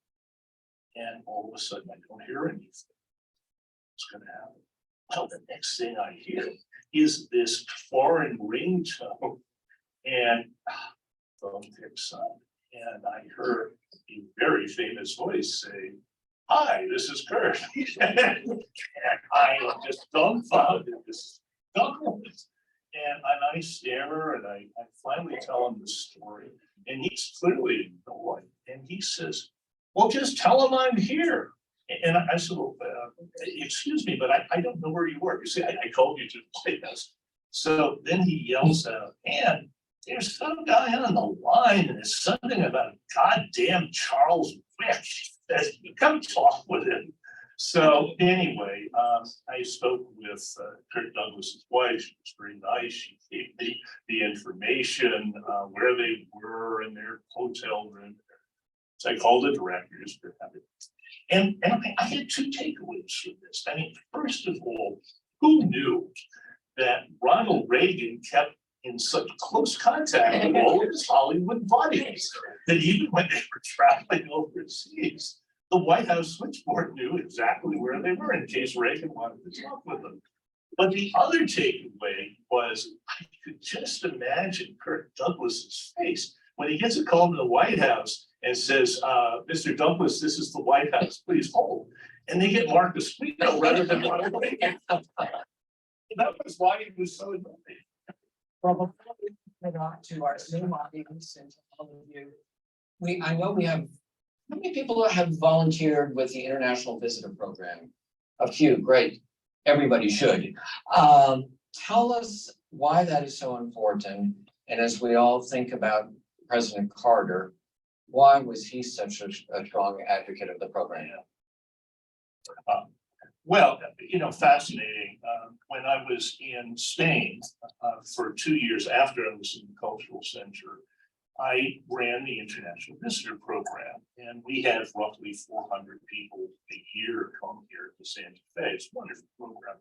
And all of a sudden I don't hear anything. What's gonna happen? Well, the next thing I hear is this foreign ringtone, and phone picks up, and I heard a very famous voice say, hi, this is Kurt. And I am just dumbfounded. This and I stare and I finally tell him the story, and he's clearly annoyed, and he says, well, just tell him I'm here. And I said, well, excuse me, but I don't know where you work. You see, I called you to the White House. So then he yells out, and there's some guy on the line, and there's something about goddamn Charles Wick. Says, you come talk with him. So anyway, I spoke with Kirk Douglas's wife. She was very nice. She gave me the information, where they were in their hotel room. So I called the directors. And I had two takeaways from this. I mean, first of all, who knew that Ronald Reagan kept in such close contact with all of his Hollywood buddies that even when they were traveling overseas, the White House switchboard knew exactly where they were in case Reagan wanted to talk with them. But the other takeaway was I could just imagine Kirk Douglas's face when he gets a call to the White House and says, Mr. Douglas, this is the White House, please hold. And they get Mark Asquino rather than Ronald Reagan. That was why he was so annoyed. Well, before we head on to our Zoom audience and to all of you, I know we have, how many people have volunteered with the International Visitor Program? A few, great. Everybody should. Tell us why that is so important. And as we all think about President Carter, why was he such a strong advocate of the program? Well, fascinating. When I was in Spain for 2 years after I was in the Cultural Center, I ran the International Visitor Program, and we have roughly 400 people a year come here to Santa Fe. It's a wonderful program.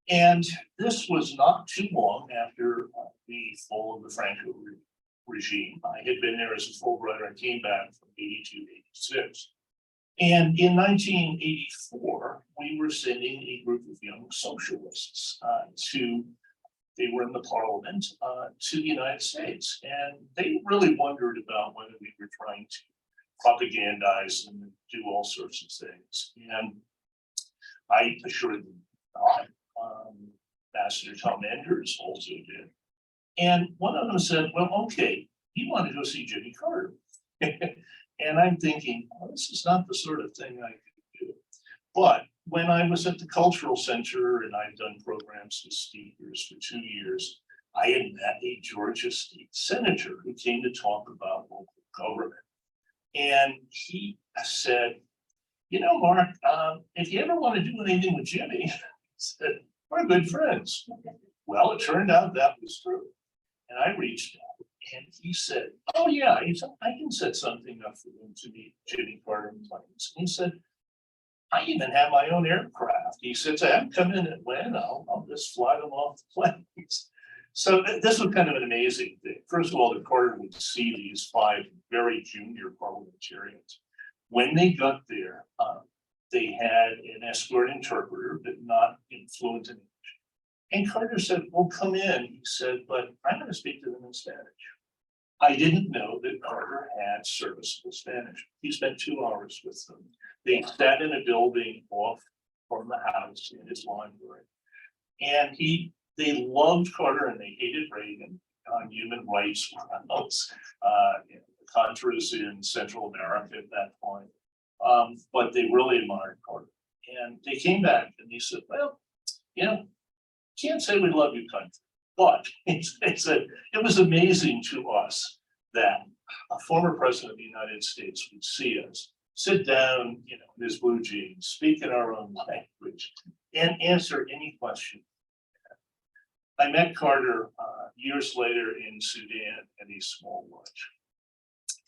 And this was not too long after the fall of the Franco regime. I had been there as a Fulbrighter and came back from 82 to 86. And in 1984, we were sending a group of young socialists they were in the parliament, to the United States. And they really wondered about whether we were trying to propagandize and do all sorts of things. And I assured them not. Ambassador Tom Enders also did. And one of them said, well, okay, you want to go see Jimmy Carter. And I'm thinking, well, this is not the sort of thing I could do. But when I was at the Cultural Center and I'd done programs with speakers for 2 years, I had met a Georgia state senator who came to talk about local government. And he said, Mark, if you ever want to do anything with Jimmy, he said, we're good friends. Well, it turned out that was true. And I reached out and he said, oh yeah, I can set something up for him to meet Jimmy Carter and planes. And he said, I even have my own aircraft. He says, I haven't come in and when, I'll just fly them off the planes. So this was kind of an amazing thing. First of all, the Carter would see these 5 very junior parliamentarians. When they got there, they had an escort interpreter, but not fluent in English. And Carter said, well, come in. He said, but I'm going to speak to them in Spanish. I didn't know that Carter had serviceable Spanish. He spent 2 hours with them. They sat in a building off from the house in his library. And they loved Carter and they hated Reagan on human rights grounds. The Contras in Central America at that point. But they really admired Carter. And they came back and they said, well, can't say we love you, country. But they said it was amazing to us that a former president of the United States would see us, sit down, in his blue jeans, speak in our own language, and answer any question. I met Carter years later in Sudan at a small lunch,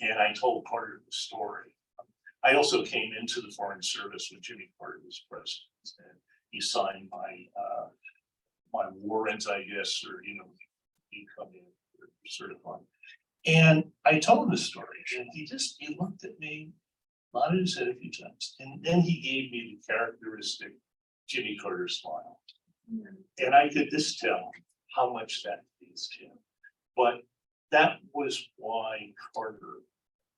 and I told Carter the story. I also came into the Foreign Service when Jimmy Carter was president, and he signed my warrant, I guess, or you come in or certified. And I told him the story, and he looked at me, nodded his head a few times, and then he gave me the characteristic Jimmy Carter smile. And I could just tell how much that pleased him. But that was why Carter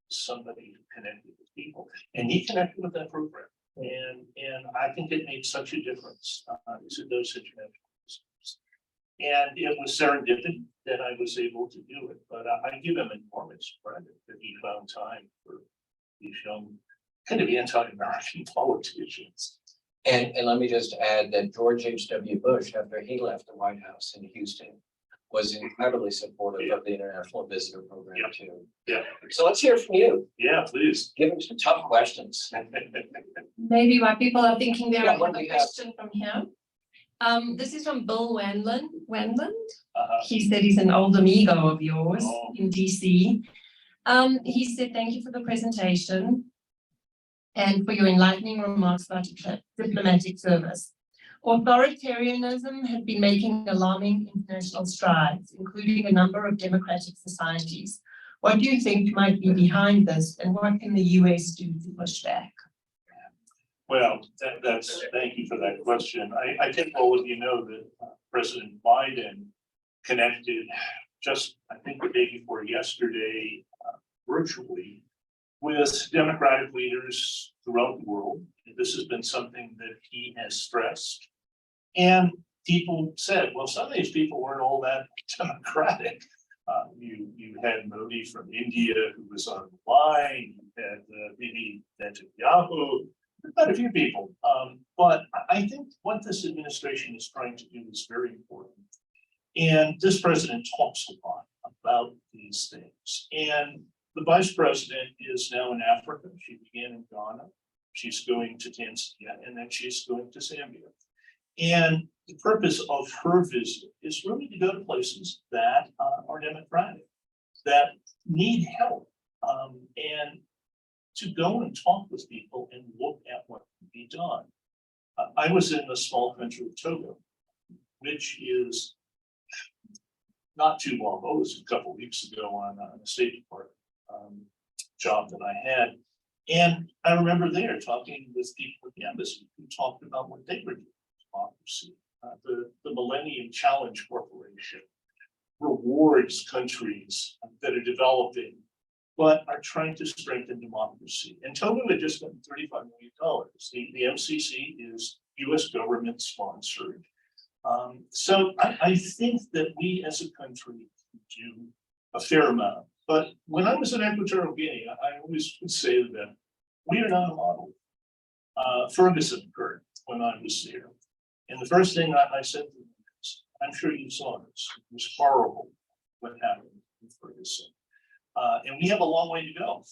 was somebody who connected with people, and he connected with that program. And I think it made such a difference to those international. And it was serendipity that I was able to do it, but I give him enormous credit that he found time for these young, kind of anti-American politicians. And let me just add that George H.W. Bush, after he left the White House in Houston, was incredibly supportive of the International Visitor Program Yeah. too. Yeah, So let's hear from you. yeah, please. Give him some tough questions. Maybe while people are thinking there, Yeah, I what have do a you have? question from him. This is from Bill Wendland. Uh-huh. He said he's an old amigo of yours Oh. in DC. He said, thank you for the presentation and for your enlightening remarks about diplomatic service. Authoritarianism has been making alarming international strides, including a number of democratic societies. What do you think might be behind this, and what can the US do to push back? Well, thank you for that question. I think all of you know that President Biden connected just, I think the day before yesterday, virtually with Democratic leaders throughout the world. This has been something that he has stressed. And people said, well, some of these people weren't all that democratic. You had Modi from India who was on the line, you had Bibi Netanyahu, quite a few people. But I think what this administration is trying to do is very important. And this president talks a lot about these things. And the vice president is now in Africa. She began in Ghana. She's going to Tanzania, and then she's going to Zambia. And the purpose of her visit is really to go to places that are democratic, that need help, and to go and talk with people and look at what can be done. I was in the small country of Togo, which is not too long ago. It was a couple of weeks ago on a State Department job that I had. And I remember there talking with people at the embassy who talked about what they were doing with democracy. The Millennium Challenge Corporation rewards countries that are developing, but are trying to strengthen democracy. And Togo had just gotten $35 million. The MCC is US government sponsored. So I think that we as a country do a fair amount. But when I was in Equatorial Guinea, I always would say that we are not a model. Ferguson occurred when I was there. And the first thing I said to them is, I'm sure you saw this. It was horrible what happened in Ferguson. And we have a long way to go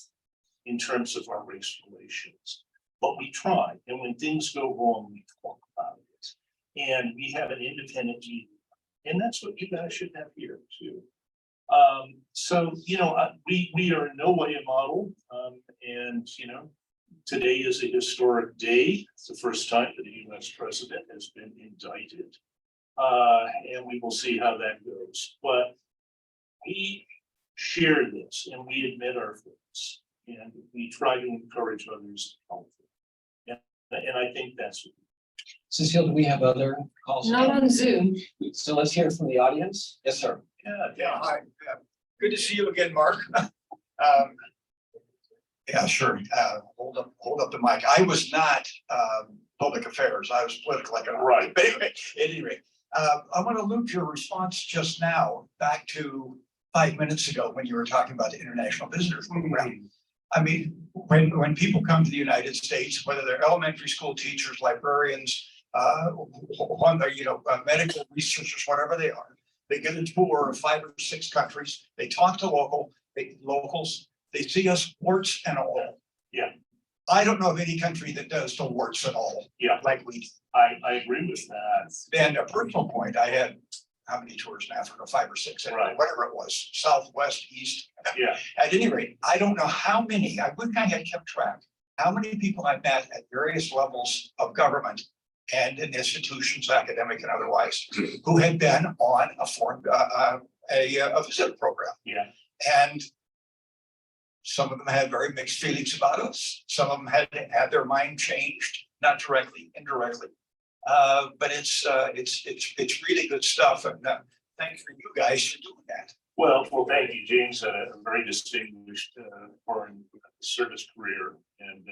in terms of our race relations. But we try. And when things go wrong, we talk about it. And we have an independent leader. And that's what you guys should have here too. So, you know, we are in no way a model. And, you know, today is a historic day. It's the first time that a US president has been indicted. And we will see how that goes. But we share this and we admit our faults and we try to encourage others to help them. And I think that's what. Cecile, do we have other calls? Not on Zoom. So let's hear from the audience. Yes, sir. Yeah, hi. Good to see you again, Mark. Yeah, sure. Hold up the mic. I was not public affairs. I was political economics. Right. But anyway, at any rate, I want to loop your response just now back to 5 minutes ago when you were talking about the International Visitors Program. I mean, when people come to the United States, whether they're elementary school teachers, librarians, medical researchers, whatever they are, they get a tour of 5 or 6 countries. They talk to locals. They see us warts and all. Yeah. I don't know of any country that does the warts and all. Yeah. Like we do. I agree with that. And a personal point, I had how many tours in Africa? 5 or 6, Right. whatever it was, southwest, east. Yeah. At any rate, I don't know how many, I wish I had kept track, how many people I met at various levels of government and in institutions, academic and otherwise, who had been on a foreign, a visitor program. Yeah. And some of them had very mixed feelings about us. Some of them had their mind changed, not directly, indirectly. But it's really good stuff. And thanks for you guys for doing that. Well, thank you. James had a very distinguished foreign service career, and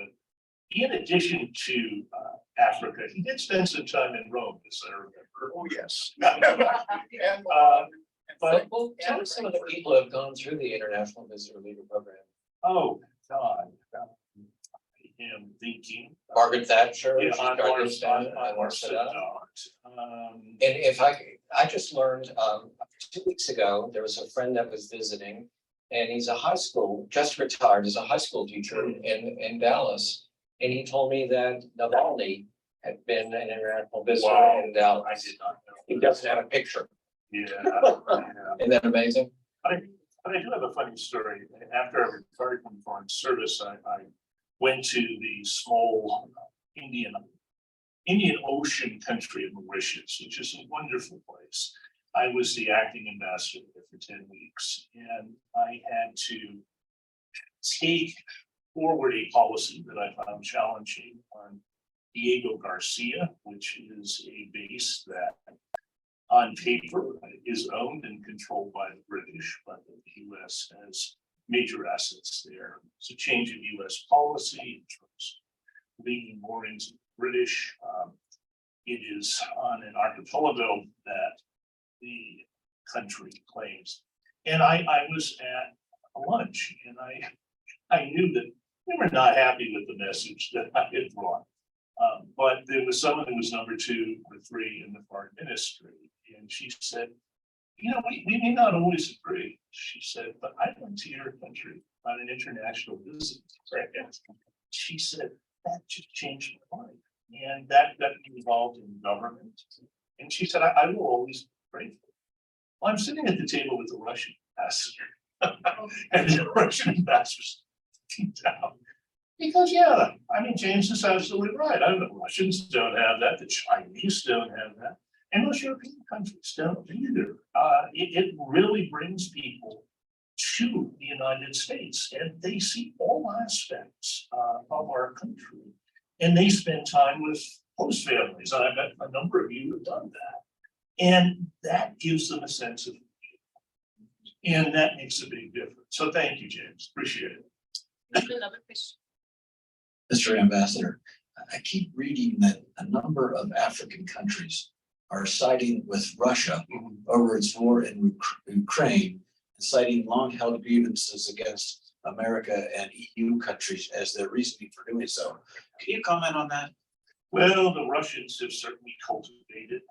in addition to Africa, he did spend some time in Rome, as I remember. Oh, yes. But Well, tell us some of the people who have gone through the International Visitor Leader Program. oh God, I am thinking. Margaret Thatcher. Yeah, she started Anwar this down, Anwar Sadat. Sadat. And if I just learned, 2 weeks ago, there was a friend that was visiting. And he's a high school, just retired as a high school teacher in Dallas. And he told me that Navalny had been an international visitor Wow. in Dallas. I did not know. He doesn't have a picture. Yeah. Isn't that amazing? But I do have a funny story. After I retired from foreign service, I went to the small Indian Ocean country of Mauritius, which is a wonderful place. I was the acting ambassador there for 10 weeks, and I had to take forward a policy that I found challenging on Diego Garcia, which is a base that on paper is owned and controlled by the British, but the US has major assets there. It's a change in US policy in terms of leaving moorings of the British. It is on an archipelago that the country claims. And I was at a lunch and I knew that they were not happy with the message that I had brought. But there was someone who was number 2 or 3 in the foreign ministry. And she said, you know, we may not always agree. She said, but I went to your country on an international visit. She said, that just changed my life. And that got me involved in government. And she said, I will always pray for you. Well, I'm sitting at the table with the Russian ambassador. And the Russian ambassador's looking down. Because, yeah, I mean, James is absolutely right. I don't know, Russians don't have that. The Chinese don't have that. And most European countries don't either. It really brings people to the United States, and they see all aspects of our country. And they spend time with host families. I bet a number of you have done that. And that gives them a sense of, and that makes a big difference. So thank you, James. Appreciate it. Another question. Mr. Ambassador, I keep reading that a number of African countries are siding with Russia over its war in Ukraine, citing long-held grievances against America and EU countries as their reasoning for doing so. Can you comment on that? Well, the Russians have certainly cultivated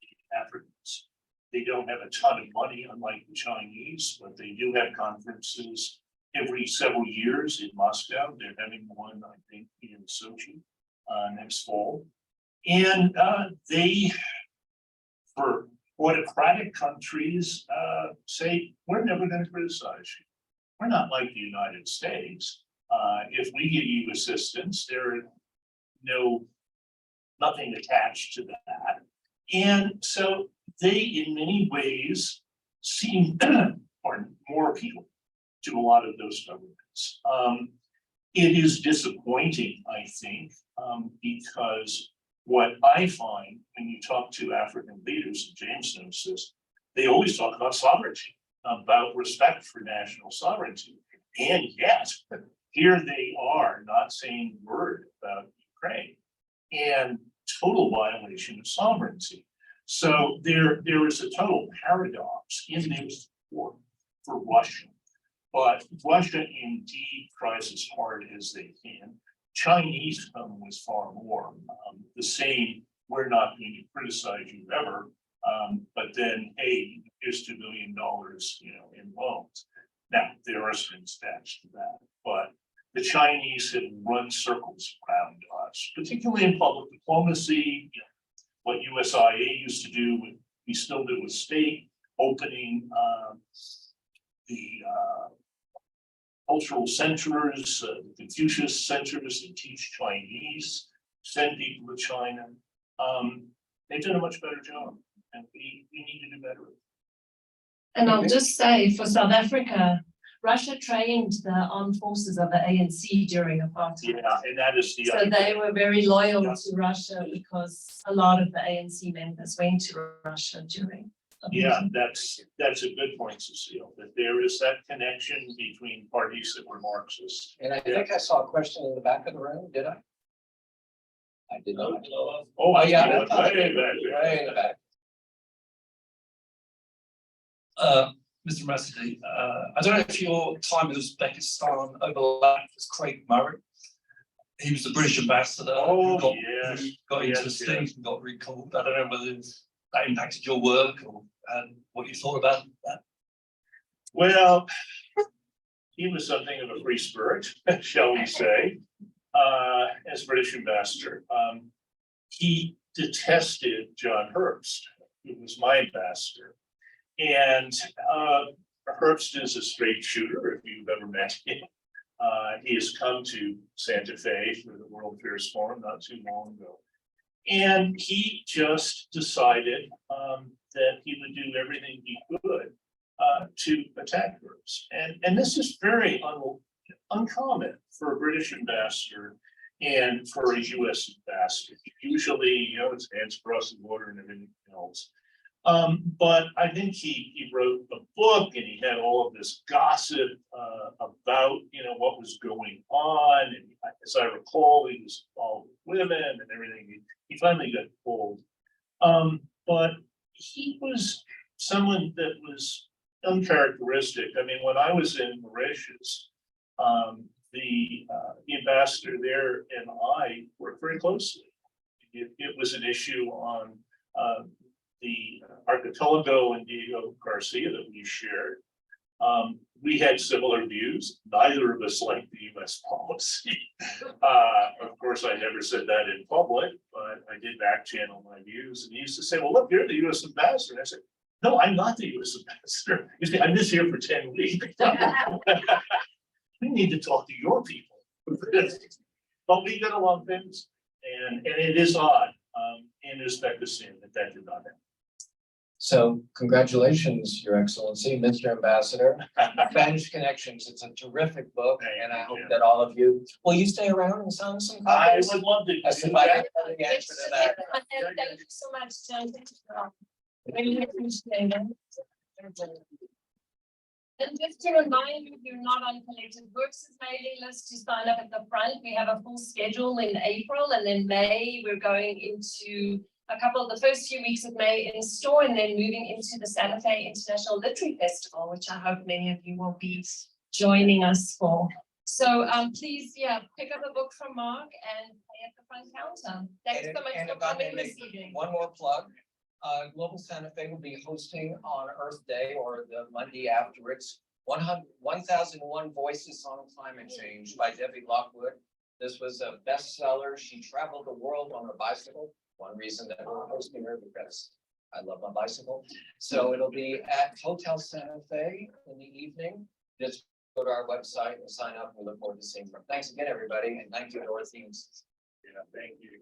the Africans. They don't have a ton of money, unlike the Chinese, but they do have conferences every several years in Moscow. They're having one, I think, in Sochi next fall. And they, for autocratic countries, say, we're never going to criticize you. We're not like the United States. If we give you assistance, there are nothing attached to that. And so they, in many ways, seem or more appealing to a lot of those governments. It is disappointing, I think, because what I find when you talk to African leaders, and James knows this, they always talk about sovereignty, about respect for national sovereignty. And yet, here they are not saying a word about Ukraine and total violation of sovereignty. So there is a total paradox in their support for Russia. But Russia indeed tries as hard as they can. Chinese come with far more. The same, we're not going to criticize you ever, but then, hey, here's $2 billion, in loans. Now, there are strings attached to that, but the Chinese have run circles around us, particularly in public diplomacy. What USIA used to do, we still do with state, opening the cultural centers, the Confucius centers that teach Chinese, send people to China. They've done a much better job, and we need to do better. And I'll just say, for South Africa, Russia trained the armed forces of the ANC during apartheid. Yeah, and that is the. So they were very loyal Yeah. to Russia because a lot of the ANC members went to Russia during Yeah, that's a good point, Cecile, that there is that connection between parties that were Marxists. And I think I saw a question in the back of the room, did I? I did not. Oh, I yeah, got it. I- Way back there. Right in the back. Mr. Massady, I don't know if your time in Uzbekistan overlapped with Craig Murray. He was the British ambassador. Oh, who yes. who got into the Yes, sting yes. and got recalled. I don't know whether that impacted your work or what you thought about that. Well, he was something of a free spirit, shall we say, as British ambassador. He detested John Herbst, who was my ambassador. And Herbst is a straight shooter, if you've ever met him. He has come to Santa Fe for the World Affairs Forum not too long ago. And he just decided that he would do everything he could to attack Herbst. And this is very uncommon for a British ambassador and for a US ambassador. Usually, you know, it's hands across the border and everything else. But I think he wrote a book and he had all of this gossip about, you know, what was going on. And as I recall, he was involved with women and everything. He finally got pulled. But he was someone that was uncharacteristic. I mean, when I was in Mauritius, the ambassador there and I worked very closely. It was an issue on the archipelago and Diego Garcia that we shared. We had similar views. Neither of us liked the US policy. Of course, I never said that in public, but I did back channel my views. And he used to say, well, look, you're the US ambassador. And I said, no, I'm not the US ambassador. You see, I'm just here for 10 weeks. We need to talk to your people. But we get along things. And it is odd in Uzbekistan that did not happen. So congratulations, Your Excellency, Mr. Ambassador. Spanish Connections, it's a terrific book, and I hope that all of you, will you stay around and sign some I copies? would love to. As if I didn't know the answer to that. Thank you so much, Jen. Really appreciate it. And just to remind you, if you're not on Collected Books' mailing list, to sign up at the front. We have a full schedule in April, and then May, we're going into a couple of the first few weeks of May in store, and then moving into the Santa Fe International Literary Festival, which I hope many of you will be joining us for. So please, pick up a book from Mark and pay at the front counter. Thanks so much And for if I may coming this make evening. one more plug, Global Santa Fe will be hosting on Earth Day or the Monday afterwards, 1001 Voices on Climate Change by Debbie Lockwood. This was a bestseller. She traveled the world on a bicycle. One reason that we're hosting her, because I love my bicycle. So it'll be at Hotel Santa Fe in the evening. Just go to our website and sign up. We look forward to seeing you. Thanks again, everybody, and thank you, Dorothy. Yeah, thank you.